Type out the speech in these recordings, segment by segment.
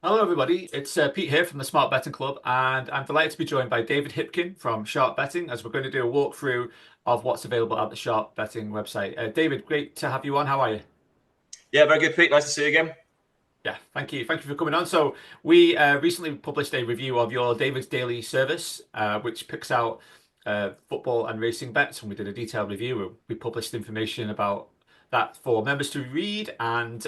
Hello, everybody. It's Pete here from the Smart Betting Club, and I'm delighted to be joined by David Hipkin from Sharp Betting as we're going to do a walkthrough of what's available at the Sharp Betting website. David, great to have you on. How are you? Yeah, very good, Pete. Nice to see you again. Yeah, thank you. Thank you for coming on. So, we recently published a review of your David's Daily service, which picks out football and racing bets. And we did a detailed review. We published information about that for members to read, and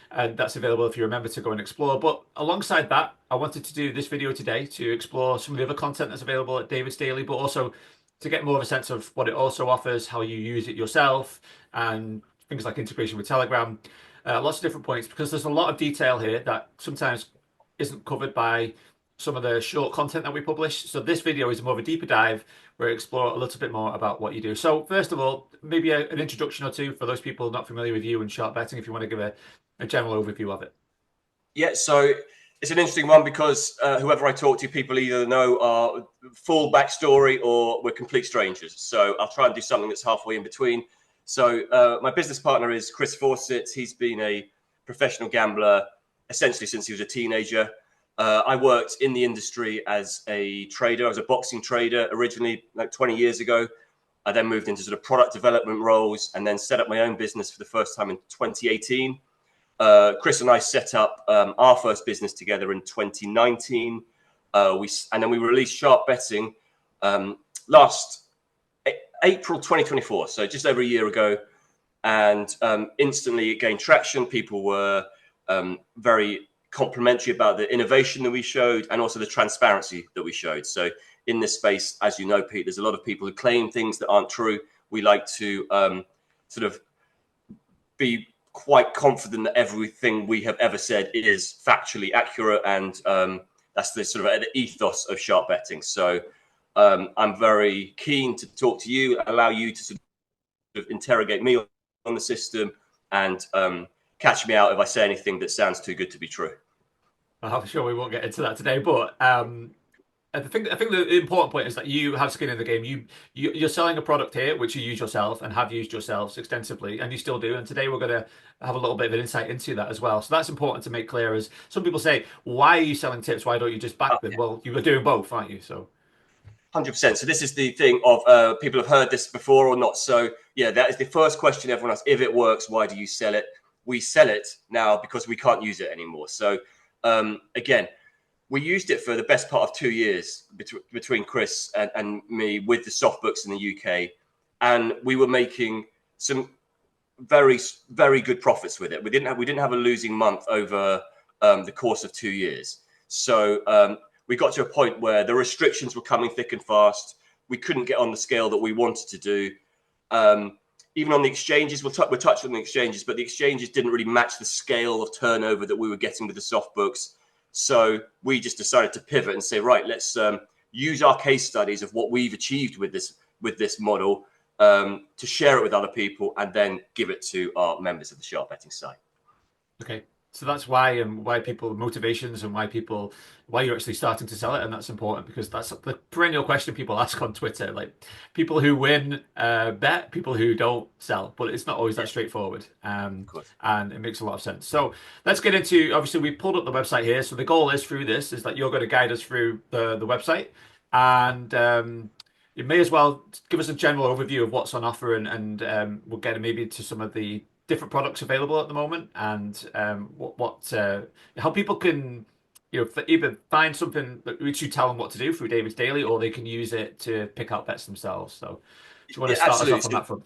that's available if you're a member to go and explore. But alongside that, I wanted to do this video today to explore some of the other content that's available at David's Daily, but also to get more of a sense of what it also offers, how you use it yourself, and things like integration with Telegram. Lots of different points because there's a lot of detail here that sometimes isn't covered by some of the short content that we publish. So this video is more of a deeper dive where we explore a little bit more about what you do. So first of all, maybe an introduction or two for those people not familiar with you and sharp betting, if you want to give a general overview of it. Yeah, so it's an interesting one because whoever I talk to, people either know our full backstory or we're complete strangers. So I'll try and do something that's halfway in between. So my business partner is Chris Fawcett. He's been a professional gambler essentially since he was a teenager. I worked in the industry as a trader. I was a boxing trader originally, like 20 years ago. I then moved into sort of product development roles and then set up my own business for the first time in 2018. Chris and I set up our first business together in 2019. And then we released Sharp Betting last April 2024, so just over a year ago. And instantly it gained traction. People were very complimentary about the innovation that we showed and also the transparency that we showed. So in this space, as you know, Pete, there's a lot of people who claim things that aren't true. We like to sort of be quite confident that everything we have ever said is factually accurate, and that's the sort of the ethos of sharp betting. So I'm very keen to talk to you, allow you to sort of interrogate me on the system, and catch me out if I say anything that sounds too good to be true. I'm sure we won't get into that today, but I think the important point is that you have skin in the game. You're selling a product here which you use yourself and have used yourselves extensively, and you still do. And today we're going to have a little bit of an insight into that as well. So that's important to make clear. As some people say, why are you selling tips? Why don't you just back them? Well, you were doing both, aren't you? So 100%. So this is the thing of people have heard this before or not. So yeah, that is the first question everyone asks. If it works, why do you sell it? We sell it now because we can't use it anymore. So again, we used it for the best part of 2 years between Chris and me with the soft books in the UK, and we were making some very very good profits with it. We didn't have a losing month over the course of 2 years. So we got to a point where the restrictions were coming thick and fast. We couldn't get on the scale that we wanted to do. Even on the exchanges, we're touched on the exchanges, but the exchanges didn't really match the scale of turnover that we were getting with the soft books. So we just decided to pivot and say, right, let's use our case studies of what we've achieved with this model to share it with other people and then give it to our members of the Sharp Betting site. okay, so that's why and why people motivations and why you're actually starting to sell it, and that's important because that's the perennial question people ask on Twitter. Like people who win bet, people who don't sell, but it's not always Yeah, that straightforward. of course. And it makes a lot of sense. So let's get into. Obviously, we pulled up the website here. So the goal is through this is that you're going to guide us through the website, and you may as well give us a general overview of what's on offer, and we'll get maybe to some of the different products available at the moment, and how people can either find something which you tell them what to do through David's Daily, or they can use it to pick out bets themselves. So, do you want Yeah, to start us absolutely. off on So that front?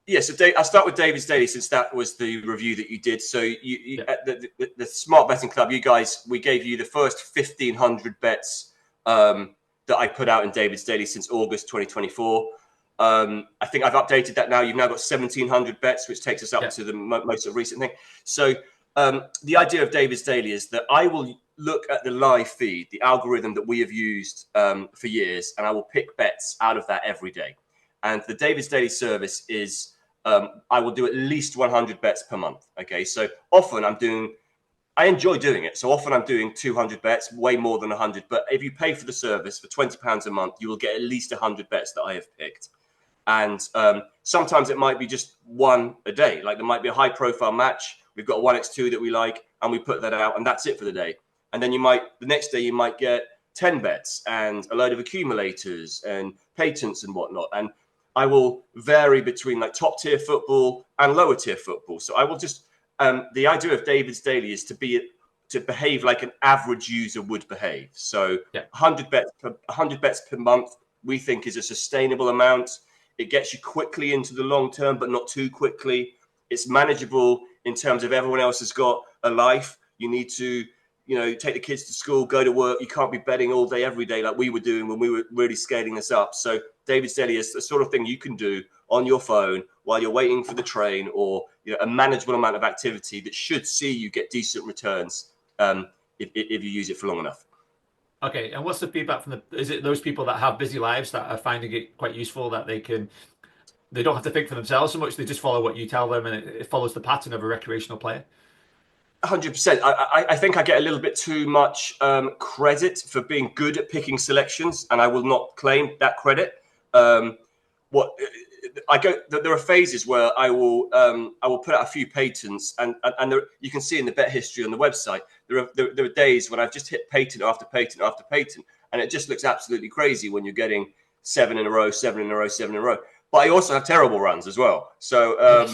yeah, so I'll start with David's Daily since that was the review that you did. So Yeah, at the Smart Betting Club, we gave you the first 1,500 bets that I put out in David's Daily since August 2024. I think I've updated that now. You've now got 1,700 bets, which takes us up yeah, to the most recent thing. So the idea of David's Daily is that I will look at the live feed, the algorithm that we have used for years, and I will pick bets out of that every day. And the David's Daily service is I will do at least 100 bets per month. Okay, so often I enjoy doing it. So often I'm doing 200 bets, way more than 100. But if you pay for the service for £20 a month, you will get at least 100 bets that I have picked. And sometimes it might be just one a day. Like there might be a high profile match we've got a 1x2 that we like, and we put that out, and that's it for the day. And then the next day you might get 10 bets and a load of accumulators and patents and whatnot. And I will vary between like top tier football and lower tier football. So I will just, the idea of David's Daily is to behave like an average user would behave. So 100 bets per month, we think is a sustainable amount. It gets you quickly into the long term, but not too quickly. It's manageable in terms of everyone else has got a life. You need to, take the kids to school, go to work. You can't be betting all day, every day like we were doing when we were really scaling this up. So David's Daily is the sort of thing you can do on your phone while you're waiting for the train, or a manageable amount of activity that should see you get decent returns if you use it for long enough. Okay, and what's the feedback from is it those people that have busy lives that are finding it quite useful, that they don't have to think for themselves so much, they just follow what you tell them, and it follows the pattern of a recreational player? 100%. I think I get a little bit too much credit for being good at picking selections, and I will not claim that credit. There are phases where I will put out a few patents, and you can see in the bet history on the website there are days when I've just hit patent after patent after patent, and it just looks absolutely crazy when you're getting 7 in a row, 7 in a row, 7 in a row. But I also have terrible runs as well. So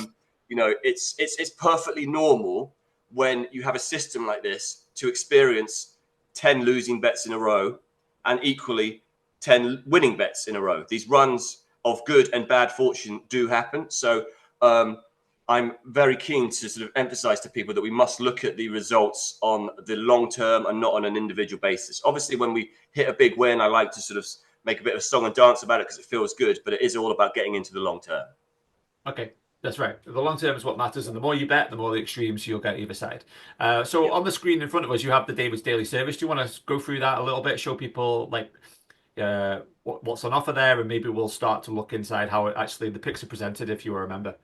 it's perfectly normal when you have a system like this to experience 10 losing bets in a row and equally 10 winning bets in a row. These runs of good and bad fortune do happen. So I'm very keen to sort of emphasize to people that we must look at the results on the long term and not on an individual basis. Obviously, when we hit a big win, I like to sort of make a bit of a song and dance about it because it feels good, but it is all about getting into the long term. Okay, that's right. The long term is what matters, and the more you bet, the more the extremes you'll get either side. On the screen in front of us, you have the David's Daily service. Do you want to go through that a little bit, show people what's on offer there, and maybe we'll start to look inside how the picks are presented, if you were a member.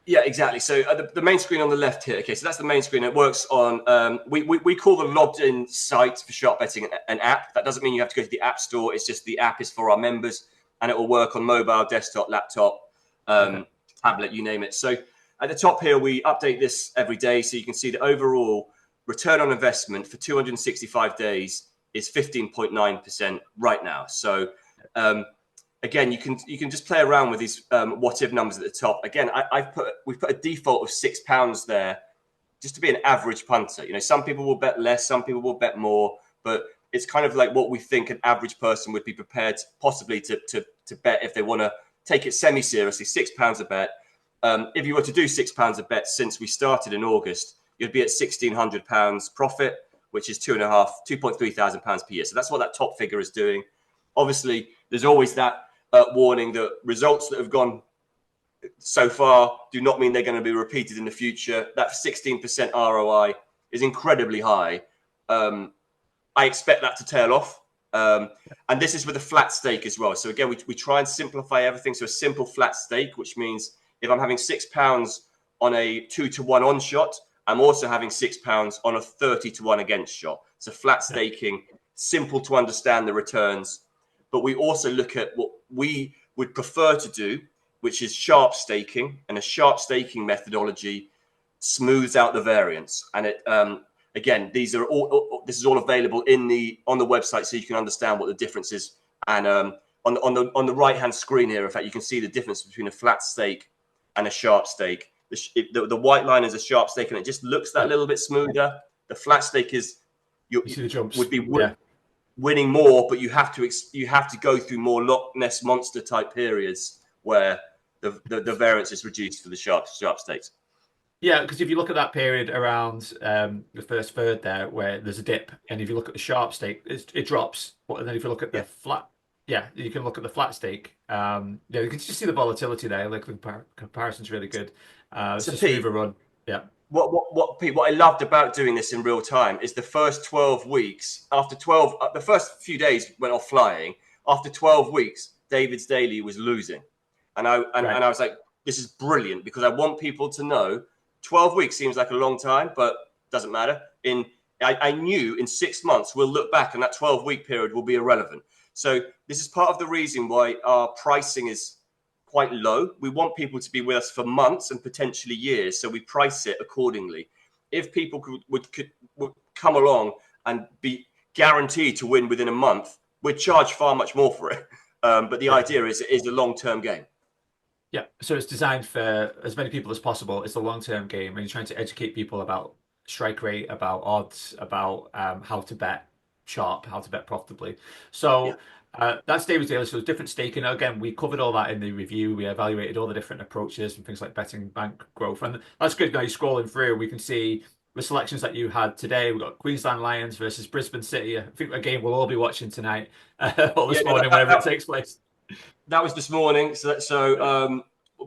Yeah, exactly. So the main screen on the left here. Okay, so that's the main screen. It works on, we call the logged in site for sharp betting an app. That doesn't mean you have to go to the app store. It's just the app is for our members, and it will work on mobile, desktop, laptop, tablet, you name it. So at the top here, we update this every day. So you can see the overall return on investment for 265 days is 15.9% right now. So again, you can just play around with these what if numbers at the top. Again, we've put a default of £6 there just to be an average punter. Some people will bet less, some people will bet more, but it's kind of like what we think an average person would be prepared possibly to bet if they want to take it semi-seriously. £6 a bet. If you were to do £6 a bet since we started in August, you'd be at £1,600 profit, which is £2.3 thousand per year. So that's what that top figure is doing. Obviously, there's always that warning that results that have gone so far do not mean they're going to be repeated in the future. That 16% ROI is incredibly high. I expect that to tail off. And this is with a flat stake as well. So again, we try and simplify everything. So a simple flat stake, which means if I'm having £6 on a 2-to-1 on shot, I'm also having £6 on a 30-to-1 against shot. So flat staking, simple to understand the returns. But we also look at what we would prefer to do, which is sharp staking, and a sharp staking methodology smooths out the variance. And it again, this is all available on the website, so you can understand what the difference is. And on the right hand screen here, in fact, you can see the difference between a flat stake and a sharp stake. The white line is a sharp stake, and it just looks that little bit smoother. The flat stake is you see the jumps. Would be winning more, but you have to go through more Loch Ness monster type periods where the variance is reduced for the sharp stakes. Yeah, because if you look at that period around the first third there, where there's a dip, and if you look at the sharp stake, it drops. But then if you look at the flat, you can look at the flat stake. You can just see the volatility there. Like the comparison's really good. It's a smoother run. Yeah. What I loved about doing this in real time is the first 12 weeks. After 12, the first few days went off flying. After 12 weeks, David's Daily was losing, and I was like, this is brilliant, because I want people to know 12 weeks seems like a long time, but doesn't matter. I knew in 6 months we'll look back and that 12-week period will be irrelevant. So this is part of the reason why our pricing is quite low. We want people to be with us for months and potentially years, so we price it accordingly. If people would come along and be guaranteed to win within a month, we'd charge far much more for it. But the idea is it is a long-term game. Yeah, so it's designed for as many people as possible. It's a long-term game, and you're trying to educate people about strike rate, about odds, about how to bet sharp, how to bet profitably. Yeah. So that's David's Daily. So there's different staking. Again, we covered all that in the review. We evaluated all the different approaches and things like betting bank growth, and that's good. Now you're scrolling through, we can see the selections that you had today. We've got Queensland Lions versus Brisbane City. I think a game we'll all be watching tonight or Yeah, this no, morning, whenever it takes place. that was this morning.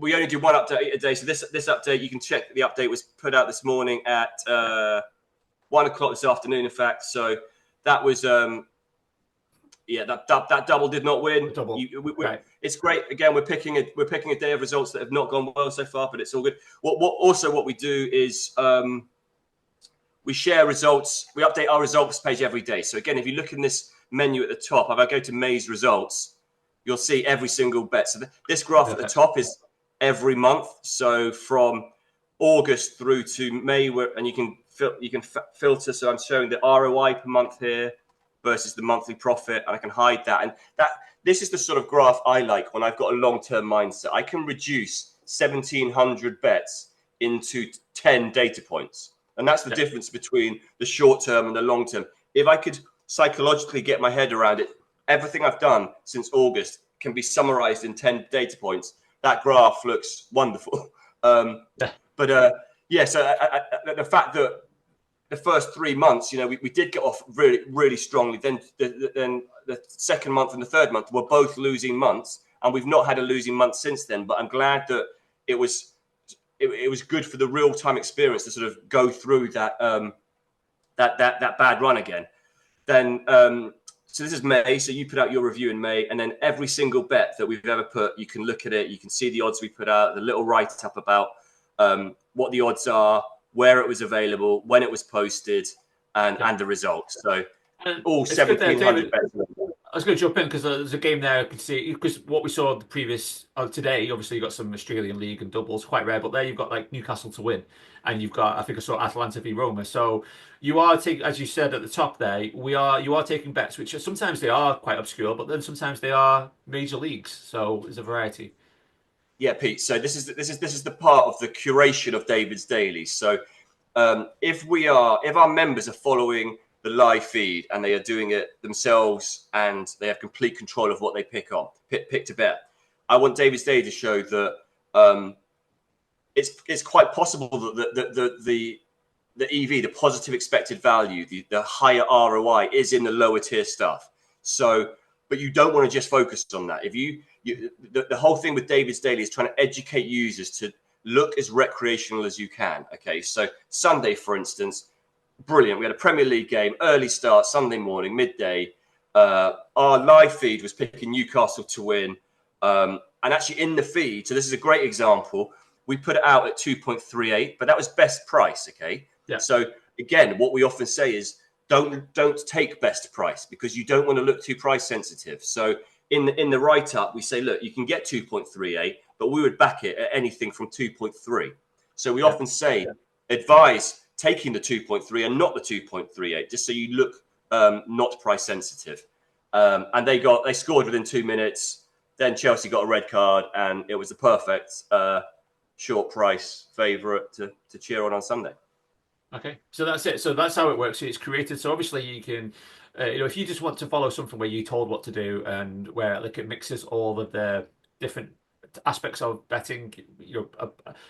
We only do one update a day. So this update, you can check the update was put out this morning at 1 o'clock this afternoon. In fact, so that was that double did not win. Double. Right. It's great. Again, we're picking a day of results that have not gone well so far, but it's all good. What we do is we share results. We update our results page every day. So again, if you look in this menu at the top, if I go to May's results, you'll see every single bet. So this graph at the top is every month. So from August through to May, and you can filter. So I'm showing the ROI per month here versus the monthly profit, and I can hide that. And this is the sort of graph I like when I've got a long-term mindset. I can reduce 1,700 bets into 10 data points. And that's the difference between the short term and the long term. If I could psychologically get my head around it, everything I've done since August can be summarized in 10 data points. That graph looks wonderful. So the fact that the first 3 months, we did get off really, really strongly. Then the second month and the third month were both losing months, and we've not had a losing month since then. But I'm glad that it was good for the real time experience to sort of go through that bad run again. Then so this is May. So you put out your review in May, and then every single bet that we've ever put, you can look at it. You can see the odds we put out, the little write up about what the odds are, where it was available, when it was posted, and the results. So all 1,700 bets. I was going to jump in because there's a game there I can see, because what we saw the previous today, obviously you got some Australian League and doubles, quite rare, but there you've got like Newcastle to win, and you've got, I think I saw Atalanta v Roma. So you are taking, as you said at the top there, you are taking bets which sometimes they are quite obscure, but then sometimes they are major leagues. So there's a variety. Yeah, Pete. So this is the part of the curation of David's Daily. So if our members are following the live feed and they are doing it themselves and they have complete control of what they pick to bet, I want David's Daily to show that it's quite possible that the EV, the positive expected value, the higher ROI is in the lower tier stuff. So, but you don't want to just focus on that. If the whole thing with David's Daily is trying to educate users to look as recreational as you can. Okay, so Sunday, for instance, brilliant. We had a Premier League game, early start, Sunday morning, midday. Our live feed was picking Newcastle to win. And actually in the feed, so this is a great example, we put it out at 2.38, but that was best price, okay? Yeah. So again, what we often say is don't take best price because you don't want to look too price sensitive. So in the write-up, we say, look, you can get 2.38, but we would back it at anything from 2.3. So we often say, advise taking the 2.3 and not the 2.38, just so you look not price sensitive. And they scored within 2 minutes. Then Chelsea got a red card, and it was the perfect short price favourite to cheer on Sunday. Okay, so that's it. So that's how it works. So it's created. So obviously you can, if you just want to follow something where you told what to do and where like it mixes all of the different aspects of betting,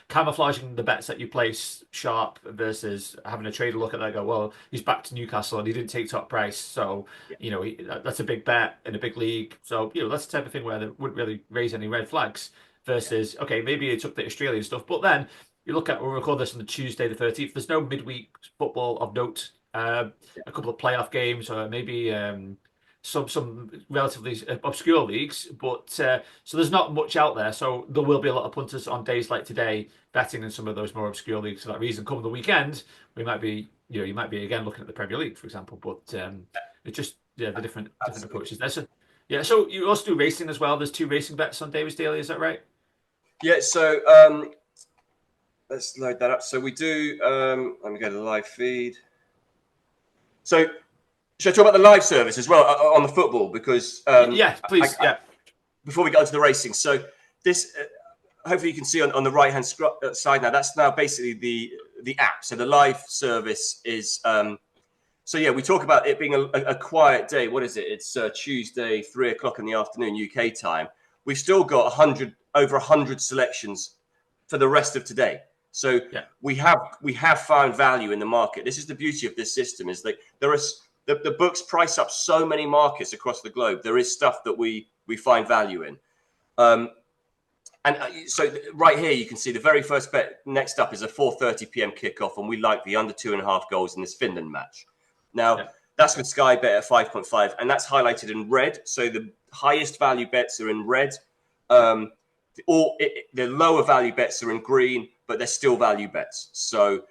camouflaging the bets that you place sharp versus having a trader look at that and go, well, he's back to Newcastle and he didn't take top price, so that's a big bet in a big league. So that's the type of thing where they wouldn't really raise any red flags. Versus, okay, maybe he took the Australian stuff, but then you look at, we'll record this on the Tuesday the 13th. There's no midweek football of note. A couple of playoff games, or maybe some relatively obscure leagues, but so there's not much out there. So there will be a lot of punters on days like today betting in some of those more obscure leagues. For that reason, come the weekend, we might be, you might be again looking at the Premier League, for example. But it's just the different approaches there. So, yeah, so you also do racing as well. There's 2 racing bets on David's Daily, is that right? Yeah, so let's load that up. So we do, let me go to the live feed. So should I talk about the live service as well on the football? Because Yeah, please. Yeah. before we get onto the racing, so this hopefully you can see on the right hand side now. That's now basically the app. So the live service is. So yeah, we talk about it being a quiet day. What is it? It's Tuesday, 3:00 in the afternoon UK time. We've still got over 100 selections for the rest of today. So Yeah. we have found value in the market. This is the beauty of this system, is that there is the books price up so many markets across the globe. There is stuff that we find value in. And so right here, you can see the very first bet next up is a 4:30 p.m. kickoff, and we like the under 2.5 goals in this Finland match. Now, that's with Sky Bet at 5.5, and that's highlighted in red. So the highest value bets are in red. The lower value bets are in green, but they're still value bets. So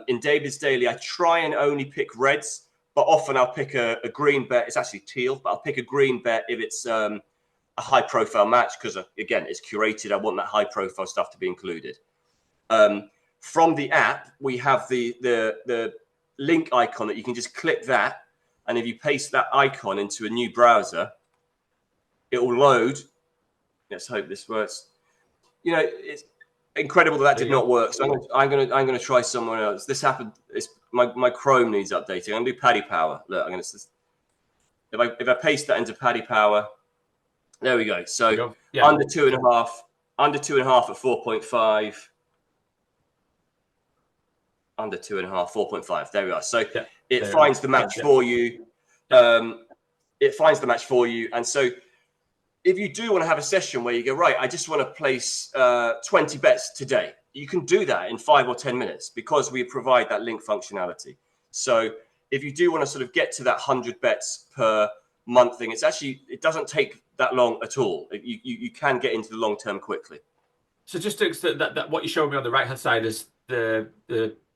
in David's Daily, I try and only pick reds, but often I'll pick a green bet. It's actually teal, but I'll pick a green bet if it's a high profile match, because again, it's curated. I want that high profile stuff to be included. From the app, we have the link icon that you can just click that, and if you paste that icon into a new browser, it will load. Let's hope this works. You know, it's incredible that did not work. So I'm gonna try somewhere else. This happened. It's my Chrome needs updating. I'm gonna do Paddy Power. Look, I'm gonna if I paste that into Paddy Power, there we go. So under 2.5, under 2.5 at 4.5. Under 2.5, 4.5. There we are. So it finds the match for you. It finds the match for you. And so if you do want to have a session where you go, right, I just want to place 20 bets today, you can do that in 5 or 10 minutes because we provide that link functionality. So if you do want to sort of get to that 100 bets per month thing, it doesn't take that long at all. You can get into the long term quickly. So just to that what you're showing me on the right hand side is the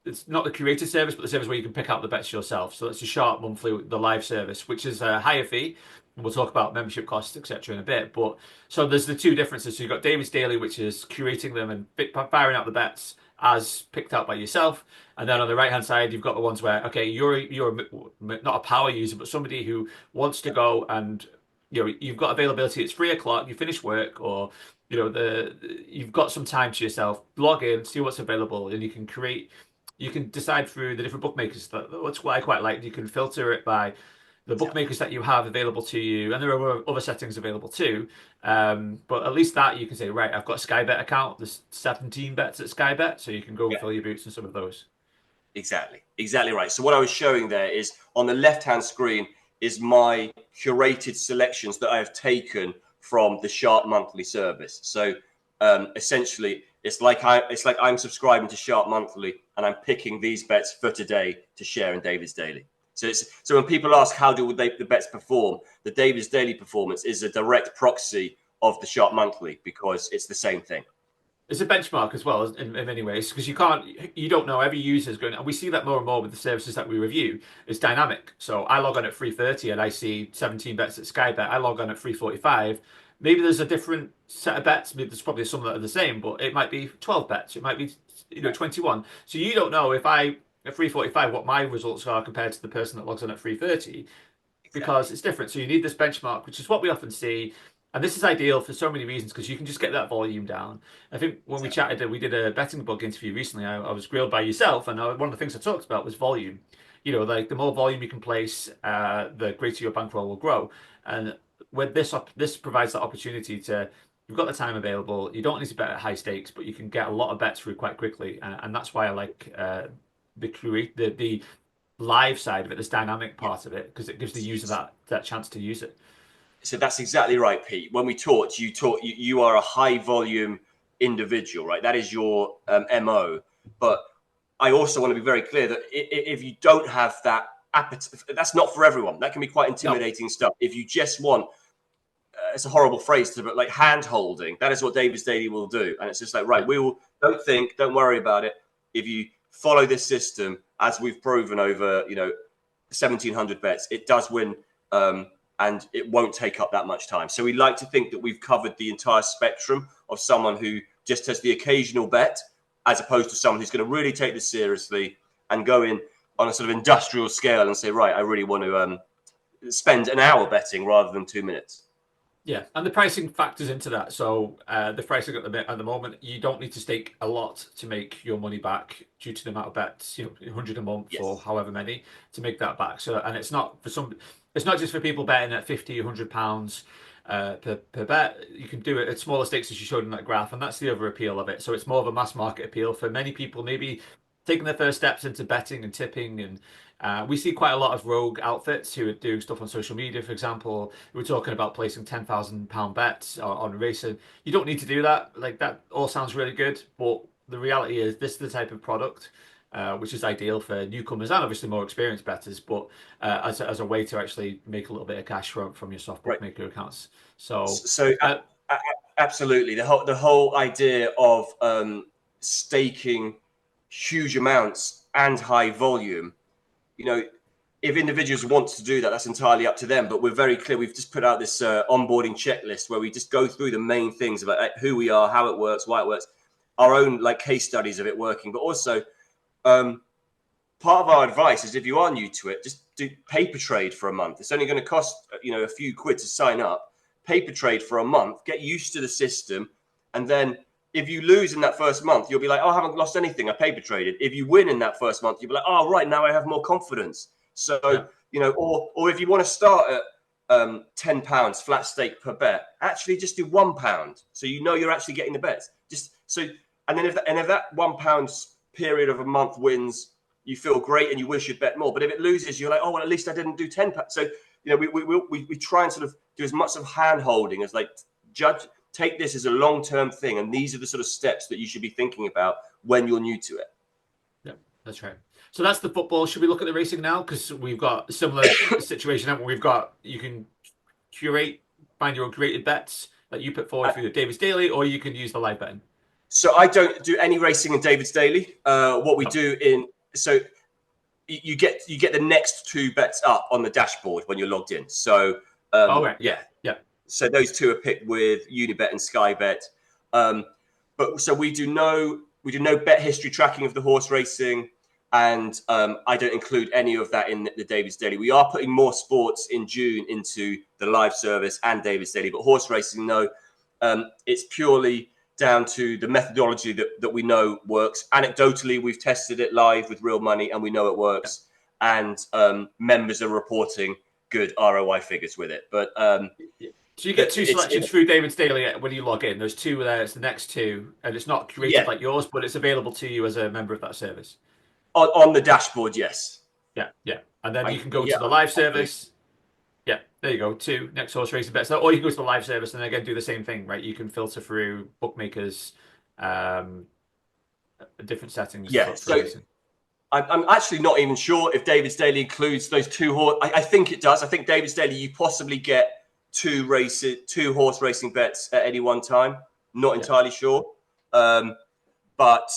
it's not the curated service, but the service where you can pick out the bets yourself. So that's the Sharp monthly, the live service, which is a higher fee. And we'll talk about membership costs, etc., in a bit. But so there's the two differences. So you've got David's Daily, which is curating them and firing out the bets as picked out by yourself. And then on the right hand side, you've got the ones where you're not a power user, but somebody who wants to go and you've got availability. It's 3:00. You finish work, or you've got some time to yourself. Log in, see what's available, and you can create. You can decide through the different bookmakers. That's what I quite like. You can filter it by the bookmakers that you have available to you, and there are other settings available too. But at least that you can say, right, I've got a Sky Bet account. There's 17 bets at Sky Bet, so you can go and fill your boots in some of those. Exactly right. So what I was showing there is on the left-hand screen is my curated selections that I have taken from the Sharp monthly service. So essentially, it's like I'm subscribing to Sharp monthly, and I'm picking these bets for today to share in David's Daily. So when people ask how do the bets perform, the David's Daily performance is a direct proxy of the Sharp monthly because it's the same thing. It's a benchmark as well in many ways, because you don't know, every user is going, and we see that more and more with the services that we review. It's dynamic. So I log on at 3:30 and I see 17 bets at Sky Bet. I log on at 3:45. Maybe there's a different set of bets. Maybe there's probably some that are the same, but it might be 12 bets. It might be 21. So you don't know if at 3:45 what my results are compared to the person that logs on at 3:30, because it's different. So you need this benchmark, which is what we often see. And this is ideal for so many reasons because you can just get that volume down. I think when we chatted, we did a betting bug interview recently. I was grilled by yourself, and one of the things I talked about was volume. Like the more volume you can place, the greater your bankroll will grow. And with this provides that opportunity you've got the time available. You don't need to bet at high stakes, but you can get a lot of bets through quite quickly. And that's why I like the live side of it, this dynamic part of it, because it gives the user that chance to use it. So that's exactly right, Pete. When we talked, you are a high volume individual, right? That is your MO. But I also want to be very clear that if you don't have that appetite, that's not for everyone. That can be quite intimidating stuff. If you just want, it's a horrible phrase, but like hand holding, that is what David's Daily will do. And it's just like, right, don't worry about it. If you follow this system, as we've proven over, 1,700 bets, it does win. And it won't take up that much time. So we like to think that we've covered the entire spectrum of someone who just as the occasional bet, as opposed to someone who's going to really take this seriously and go in on a sort of industrial scale and say, right, I really want to spend an hour betting rather than 2 minutes. Yeah, and the pricing factors into that. So the pricing at the moment, you don't need to stake a lot to make your money back due to the amount of bets, 100 a month or Yes. however many to make that back. So, and it's not for some, it's not just for people betting at 50, £100 per bet. You can do it at smaller stakes as you showed in that graph, and that's the other appeal of it. So it's more of a mass market appeal for many people, maybe taking their first steps into betting and tipping. And we see quite a lot of rogue outfits who are doing stuff on social media, for example. We're talking about placing £10,000 bets on racing. You don't need to do that. Like, that all sounds really good, but the reality is this is the type of product which is ideal for newcomers and obviously more experienced bettors, but as a way to actually make a little bit of cash from your soft Right. bookmaker accounts. So, So absolutely, the whole idea of staking huge amounts and high volume, if individuals want to do that, that's entirely up to them. But we're very clear. We've just put out this onboarding checklist where we just go through the main things about who we are, how it works, why it works, our own case studies of it working. But also, part of our advice is if you are new to it, just do paper trade for a month. It's only going to cost a few quid to sign up. Paper trade for a month, get used to the system, and then if you lose in that first month, you'll be like, oh, I haven't lost anything. I paper traded. If you win in that first month, you'll be like, oh, right, now I have more confidence. So, yeah. Or if you want to start at £10 flat stake per bet, actually just do £1. So you're actually getting the bets. And then if that £1 period of a month wins, you feel great and you wish you'd bet more. But if it loses, you're like, oh, well, at least I didn't do £10. So, we try and sort of do as much of hand holding as take this as a long-term thing. And these are the sort of steps that you should be thinking about when you're new to it. Yeah, that's right. So that's the football. Should we look at the racing now? Because we've got a similar situation. You can find your own created bets that you put forward through the Davis Daily, or you can use the live betting. So I don't do any racing in David's Daily. What we do you get the next two bets up on the dashboard when you're logged in. So right. Yeah. So those two are picked with Unibet and Sky Bet. But so we do no bet history tracking of the horse racing, and I don't include any of that in the David's Daily. We are putting more sports in June into the live service and David's Daily, but horse racing, no. It's purely down to the methodology that we know works. Anecdotally, we've tested it live with real money and we know it works. And members are reporting good ROI figures with it. But so you get two selections through David's Daily when you log in. There's two there. It's the next two, and it's not created like yours, but it's available to you as a member of that service. On the dashboard, yes. Yeah. And then you can go to the live service. Yeah, there you go. Two next horse racing bets. Or you can go to the live service and again do the same thing, right? You can filter through bookmakers, different settings. Yeah. So I'm actually not even sure if David's Daily includes those two horse. I think it does. I think David's Daily, you possibly get two horse racing bets at any one time. Not entirely sure, but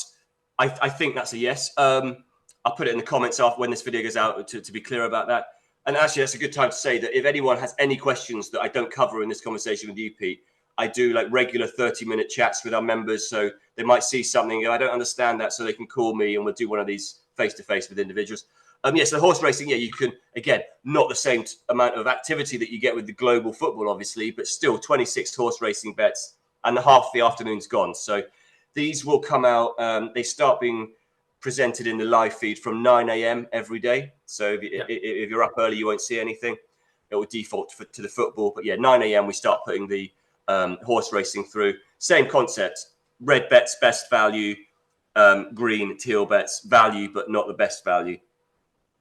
I think that's a yes. I'll put it in the comments after when this video goes out to be clear about that. And actually, that's a good time to say that if anyone has any questions that I don't cover in this conversation with you, Pete, I do regular 30-minute chats with our members. So they might see something, and I don't understand that, so they can call me and we'll do one of these face-to-face with individuals. So horse racing, you can, again, not the same amount of activity that you get with the global football, obviously, but still 26 horse racing bets and half the afternoon's gone. So these will come out. They start being presented in the live feed from 9 a.m. every day. So if you're up early, you won't see anything. It will default to the football. But 9 a.m. we start putting the horse racing through. Same concept. Red bets, best value. Green, teal bets, value, but not the best value.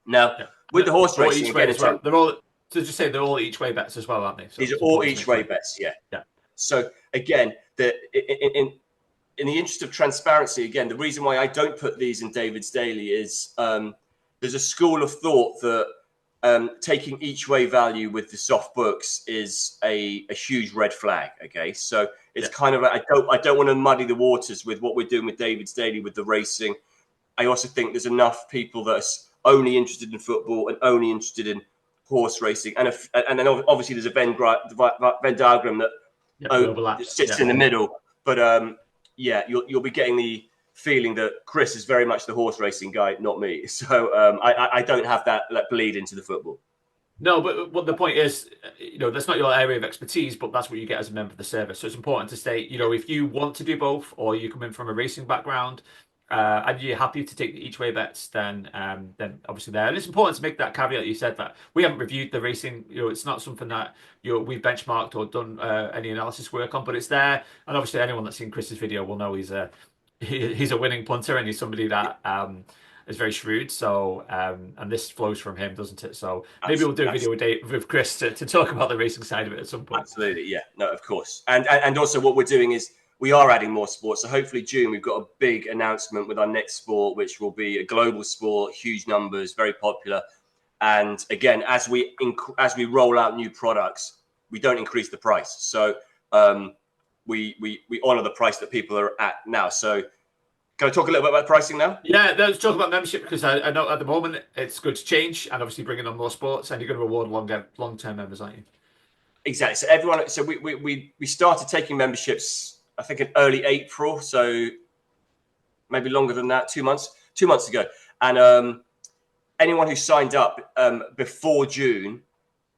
Now, with the horse racing, again, well. They're all, so just say they're all each way bets as well, aren't they? So these are all each way bets, yeah. So again, in the interest of transparency, again, the reason why I don't put these in David's Daily is there's a school of thought that taking each way value with the soft books is a huge red flag. Okay, so it's kind of I don't want to muddy the waters with what we're doing with David's Daily with the racing. I also think there's enough people that are only interested in football and only interested in horse racing, and then obviously there's a Venn diagram that sits in the middle, but yeah, you'll be getting the feeling that Chris is very much the horse racing guy, not me. So I don't have that bleed into the football. No, but what the point is, that's not your area of expertise, but that's what you get as a member of the service. So it's important to state, if you want to do both, or you come in from a racing background, and you're happy to take the each way bets, then obviously there. And it's important to make that caveat. You said that we haven't reviewed the racing. It's not something that we've benchmarked or done any analysis work on, but it's there. And obviously, anyone that's seen Chris's video will know he's a winning punter, and he's somebody that is very shrewd. So, and this flows from him, doesn't it? So maybe we'll do a video with Chris to talk about the racing side of it at some point. Absolutely, yeah, no, of course. And also what we're doing is we are adding more sports. So hopefully June we've got a big announcement with our next sport, which will be a global sport, huge numbers, very popular. And again, as we roll out new products, we don't increase the price. So we honor the price that people are at now. So can I talk a little bit about pricing now? Yeah, let's talk about membership, because I know at the moment it's good to change, and obviously bringing on more sports, and you're going to reward long-term members, aren't you? Exactly. So we started taking memberships, I think in early April, so maybe longer than that, 2 months ago. And anyone who signed up before June,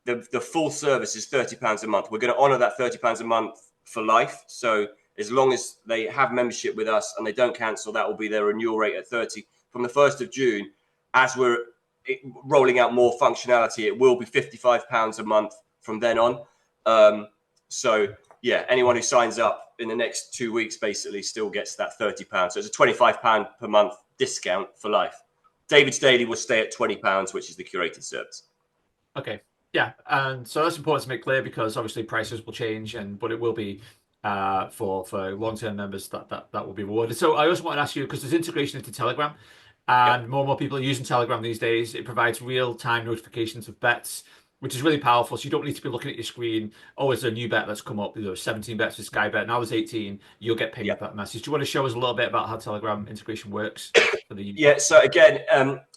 the full service is £30 a month. We're going to honour that £30 a month for life. So as long as they have membership with us and they don't cancel, that will be their renewal rate at 30. From the 1st of June, as we're rolling out more functionality, it will be £55 a month from then on. So yeah, anyone who signs up in the next 2 weeks basically still gets that £30. So it's a £25 per month discount for life. David's Daily will stay at £20, which is the curated service. Okay. Yeah, and so that's important to make clear, because obviously prices will change, but it will be for long-term members that will be rewarded. So I also want to ask you, because there's integration into Telegram, and more and more people are using Telegram these days. It provides real-time notifications of bets, which is really powerful. So you don't need to be looking at your screen. Oh, there's a new bet that's come up. There's 17 bets with Sky Bet. Now there's 18. You'll get pinged with that message. Do you want to show us a little bit about how Telegram integration works for the user? Yeah. So again,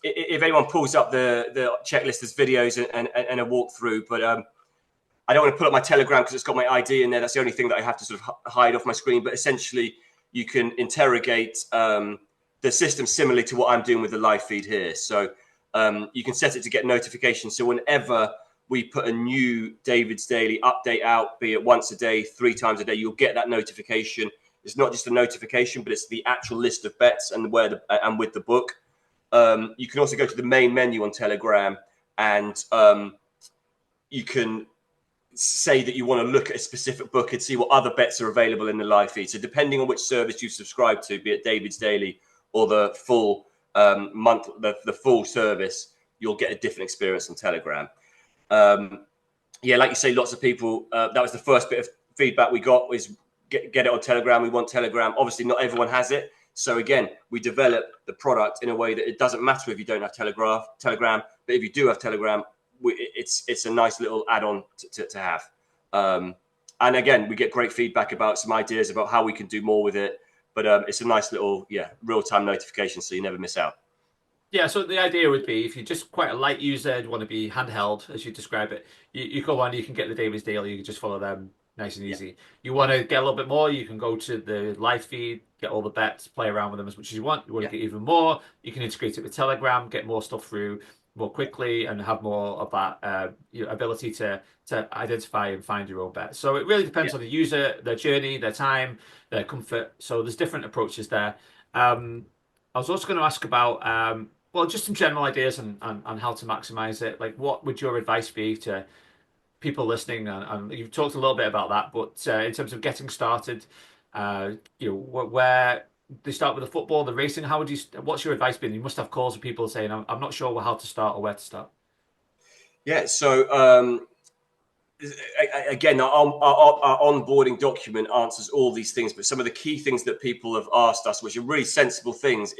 if anyone pulls up the checklist, there's videos and a walkthrough. But I don't want to pull up my Telegram because it's got my ID in there. That's the only thing that I have to sort of hide off my screen. But essentially, you can interrogate the system similarly to what I'm doing with the live feed here. So you can set it to get notifications. So whenever we put a new David's Daily update out, be it once a day, 3 times a day, you'll get that notification. It's not just a notification, but it's the actual list of bets and and with the book. You can also go to the main menu on Telegram, and you can say that you want to look at a specific book and see what other bets are available in the live feed. So depending on which service you subscribe to, be it David's Daily or the full month, the full service, you'll get a different experience on Telegram. Yeah, like you say, lots of people, that was the first bit of feedback we got, was get it on Telegram. We want Telegram. Obviously, not everyone has it. So again, we develop the product in a way that it doesn't matter if you don't have Telegram, but if you do have Telegram, it's a nice little add-on to have. And again, we get great feedback about some ideas about how we can do more with it. But it's a nice little, real-time notification, so you never miss out. Yeah, so the idea would be, if you're just quite a light user, you want to be handheld, as you describe it, you go on, you can get the David's Daily, you can just follow them, nice and easy. You want to get a little bit more, you can go to the live feed, get all the bets, play around with them as much as you want. You want to get even more, you can integrate it with Telegram, get more stuff through more quickly, and have more of that ability to identify and find your own bet. So it really depends on the user, their journey, their time, their comfort. So there's different approaches there. I was also going to ask about well, just some general ideas on how to maximize it. Like, what would your advice be to people listening? And you've talked a little bit about that, but in terms of getting started, where they start with the football, the racing, what's your advice been? You must have calls of people saying, I'm not sure how to start or where to start. Yeah. So again, our onboarding document answers all these things, but some of the key things that people have asked us, which are really sensible things,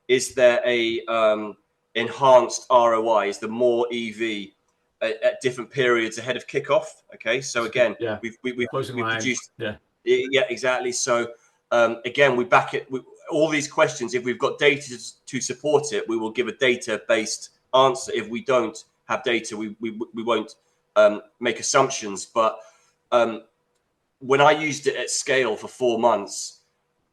is there a enhanced ROI? Is there more EV at different periods ahead of kickoff? Okay, so again, we've produced. Yeah, exactly. So again, we back it. All these questions, if we've got data to support it, we will give a data-based answer. If we don't have data, we won't make assumptions. But when I used it at scale for 4 months,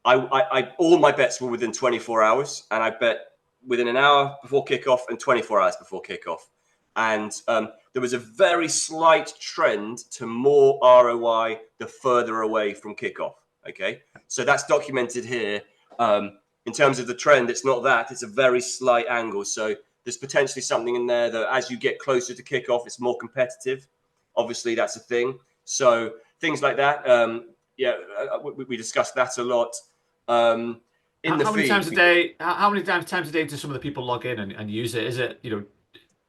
all my bets were within 24 hours, and I bet within an hour before kickoff and 24 hours before kickoff. And there was a very slight trend to more ROI the further away from kickoff. Okay, so that's documented here. In terms of the trend, it's not that; it's a very slight angle. So there's potentially something in there that, as you get closer to kickoff, it's more competitive. Obviously, that's a thing. So things like that. We discussed that a lot. In the How many feed, times a day? How many times a day do some of the people log in and use it? Is it,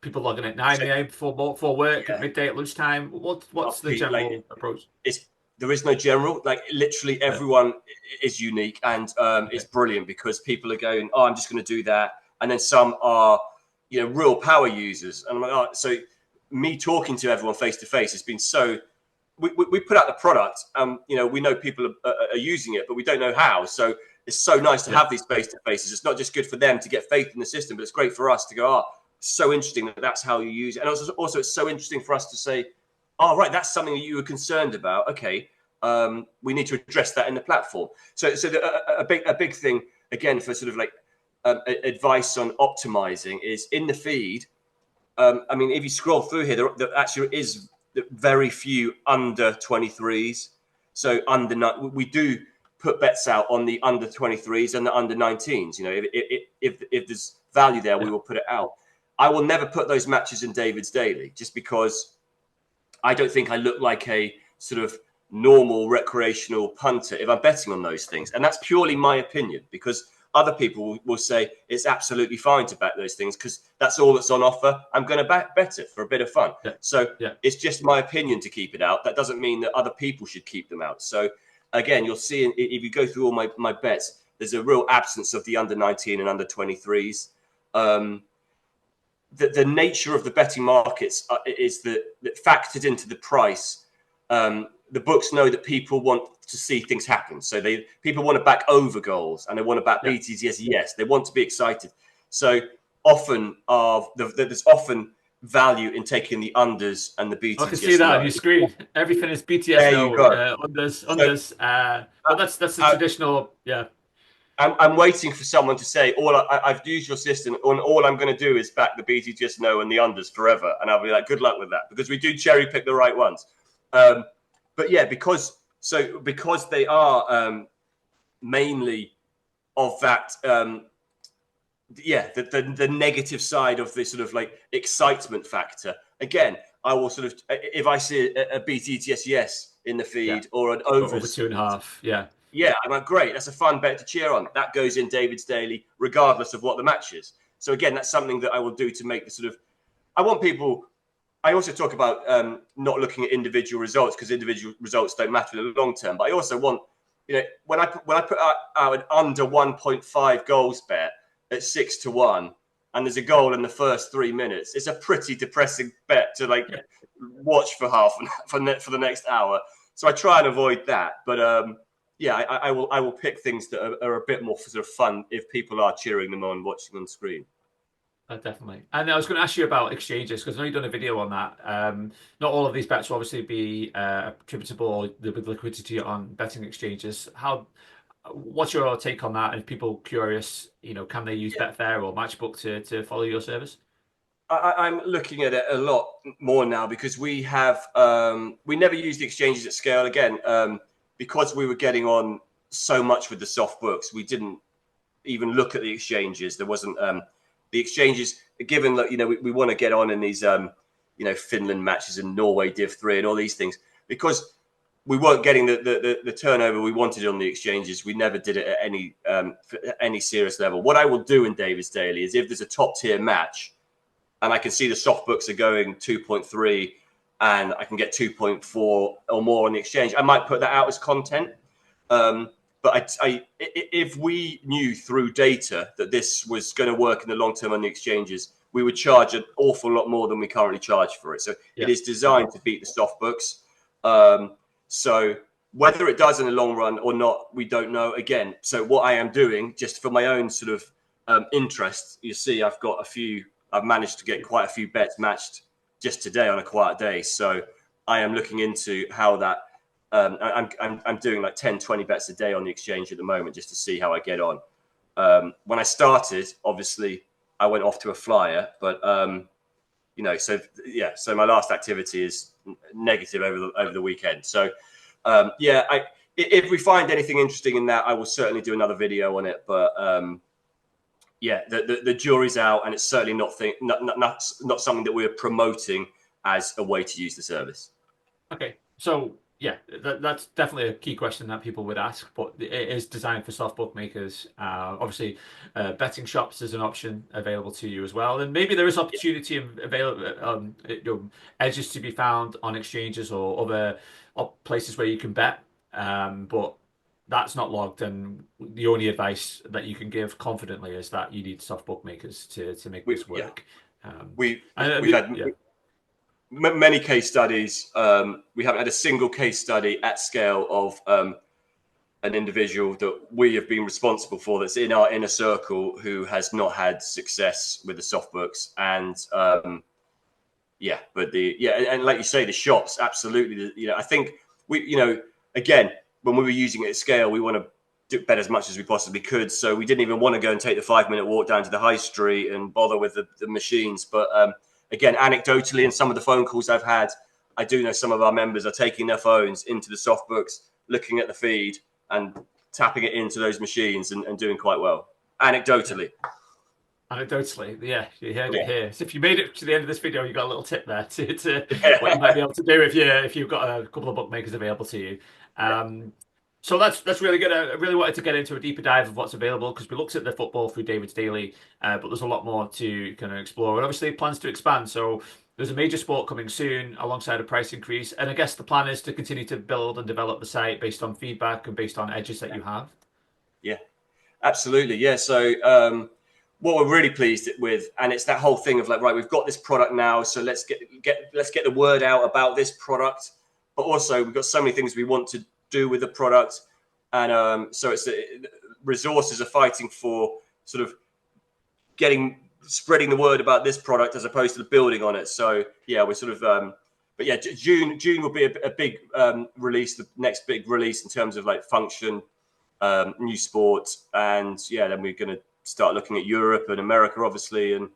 people logging at 9 a.m. before work, at yeah, midday, at lunchtime? What's the Pete, like general approach? it's there is no general. Like literally Yeah, everyone is unique, and it's okay. brilliant because people are going, "Oh, I'm just going to do that," and then some are, real power users, and I'm like, "Oh," so me talking to everyone face to face has been so. We put out the product, we know people are using it, but we don't know how. So it's so nice to Yeah, have these face to faces. It's not just good for them to get faith in the system, but it's great for us to go, "Oh, so interesting that that's how you use it," and also it's so interesting for us to say, "Oh, right, that's something that you were concerned about. Okay, we need to address that in the platform." So a big thing again for sort of like advice on optimizing is in the feed. I mean, if you scroll through here, there actually is very few under 23s. So we do put bets out on the under 23s and the under 19s. If there's value there, we yeah. will put it out. I will never put those matches in David's Daily just because I don't think I look like a sort of normal recreational punter if I'm betting on those things. And that's purely my opinion because other people will say it's absolutely fine to bet those things because that's all that's on offer. I'm going to bet it for a bit of fun. Yeah, So yeah. it's just my opinion to keep it out. That doesn't mean that other people should keep them out. So again, you'll see if you go through all my bets, there's a real absence of the under 19 and under 23s. The nature of the betting markets is that factored into the price. The books know that people want to see things happen, so people want to back over goals and they want to back Yeah. BTs. Yes, they want to be excited. So often, there's often value in taking the unders and the I can BTs. see Yes, that on no. your screen. Everything is BTS There you no, go. unders, So unders. But that's the I, traditional. Yeah, I'm waiting for someone to say, I've used your system, and all I'm going to do is back the BT just no and the unders forever. And I'll be like, good luck with that, because we do cherry pick the right ones. But yeah, because they are mainly of that, the negative side of the sort of like excitement factor. Again, I will sort of, if I see a BTTS yes in the yeah. feed or an Over overs, 2.5. Yeah, yeah, I'm like, great, that's a fun bet to cheer on. That goes in David's Daily, regardless of what the match is. So again, that's something that I will do to make the sort of. I want people. I also talk about not looking at individual results because individual results don't matter in the long term. But I also want, when I put out an under 1.5 goals bet at 6-1, and there's a goal in the first 3 minutes, it's a pretty depressing bet to like yeah. watch for for the next hour. So I try and avoid that. But yeah, I will pick things that are a bit more sort of fun if people are cheering them on, watching on screen. Definitely. And I was going to ask you about exchanges because I know you've done a video on that. Not all of these bets will obviously be attributable or with liquidity on betting exchanges. What's your take on that? And if people curious, can they use Yeah, Betfair or Matchbook to follow your service? I'm looking at it a lot more now because we never used the exchanges at scale again because we were getting on so much with the soft books. We didn't even look at the exchanges. There wasn't the exchanges, given that we want to get on in these Finland matches and Norway Div 3 and all these things, because we weren't getting the turnover we wanted on the exchanges. We never did it at any serious level. What I will do in David's Daily is if there's a top tier match and I can see the soft books are going 2.3 and I can get 2.4 or more on the exchange, I might put that out as content. But if we knew through data that this was going to work in the long term on the exchanges, we would charge an awful lot more than we currently charge for it. So it Yeah. is designed to beat the soft books. So whether it does in the long run or not, we don't know. Again, so what I am doing, just for my own sort of interest, you see, I've managed to get quite a few bets matched just today on a quiet day. So I am looking into how that I'm doing like 10, 20 bets a day on the exchange at the moment just to see how I get on. When I started, obviously, I went off to a flyer, but so yeah, so my last activity is negative over the weekend. So if we find anything interesting in that, I will certainly do another video on it. But the jury's out, and it's certainly not something that we're promoting as a way to use the service. Okay, so yeah, that's definitely a key question that people would ask, but it is designed for soft bookmakers. Obviously, betting shops is an option available to you as well, and maybe there is opportunity available, edges to be found on exchanges or other places where you can bet, but that's not logged. And the only advice that you can give confidently is that you need soft bookmakers to make this work. We've had many case studies. We haven't had a single case study at scale of an individual that we have been responsible for that's in our inner circle who has not had success with the soft books. And and like you say, the shops, absolutely. I think again, when we were using it at scale, we want to do bet as much as we possibly could. So we didn't even want to go and take the 5-minute walk down to the high street and bother with the machines. But again, anecdotally, in some of the phone calls I've had, I do know some of our members are taking their phones into the soft books, looking at the feed and tapping it into those machines and doing quite well. Anecdotally. Anecdotally, yeah, you heard it here. So if you made it to the end of this video, you got a little tip there to what you might be able to do if you've got a couple of bookmakers available to you. So that's really good. I really wanted to get into a deeper dive of what's available because we looked at the football through David's Daily, but there's a lot more to kind of explore. And obviously plans to expand. So there's a major sport coming soon alongside a price increase. And I guess the plan is to continue to build and develop the site based on feedback and based on edges that you have. Yeah, absolutely. Yeah. So what we're really pleased with, and it's that whole thing of like, right, we've got this product now, so let's get the word out about this product. But also we've got so many things we want to do with the product, and so it's resources are fighting for sort of spreading the word about this product as opposed to building on it. So yeah, we're sort of but yeah, June will be a big release, the next big release in terms of like function, new sport, and yeah, then we're going to start looking at Europe and America, obviously, and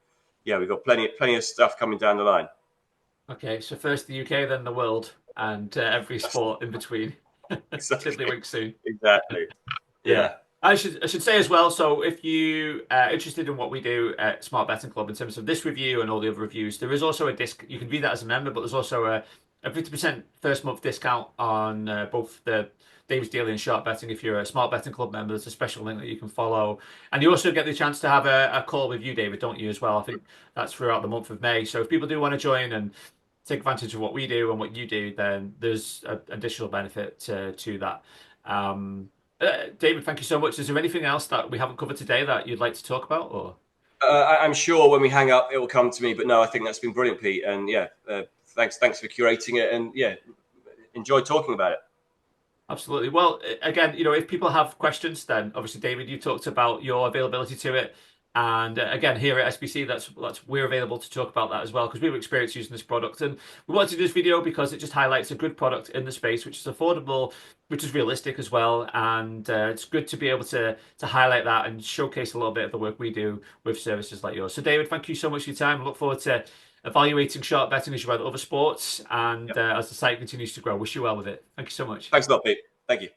yeah, we've got plenty of stuff coming down the line. Okay, so first the UK, then the world, and every sport in between. Exactly. Tiddlywink soon. Exactly. Yeah. I should say as well, so if you are interested in what we do at Smart Betting Club in terms of this review and all the other reviews, there is also a disc. You can view that as a member, but there's also a 50% first month discount on both the David's Daily and Sharp Betting. If you're a Smart Betting Club member, there's a special link that you can follow. And you also get the chance to have a call with you, David, don't you, as well? I think that's throughout the month of May. So if people do want to join and take advantage of what we do and what you do, then there's an additional benefit to that. David, thank you so much. Is there anything else that we haven't covered today that you'd like to talk about? Or I'm sure when we hang up, it will come to me. But no, I think that's been brilliant, Pete. And yeah, thanks for curating it. And yeah, enjoyed talking about it. absolutely. Well, again, if people have questions, then obviously, David, you talked about your availability to it. And again, here at SBC, that's we're available to talk about that as well because we've experienced using this product, and we wanted to do this video because it just highlights a good product in the space, which is affordable, which is realistic as well, and it's good to be able to highlight that and showcase a little bit of the work we do with services like yours. So, David, thank you so much for your time. I look forward to evaluating sharp betting as you add other sports, and as the site continues to grow. Wish you well with it. Thank you so much. Thanks a lot, Pete. Thank you.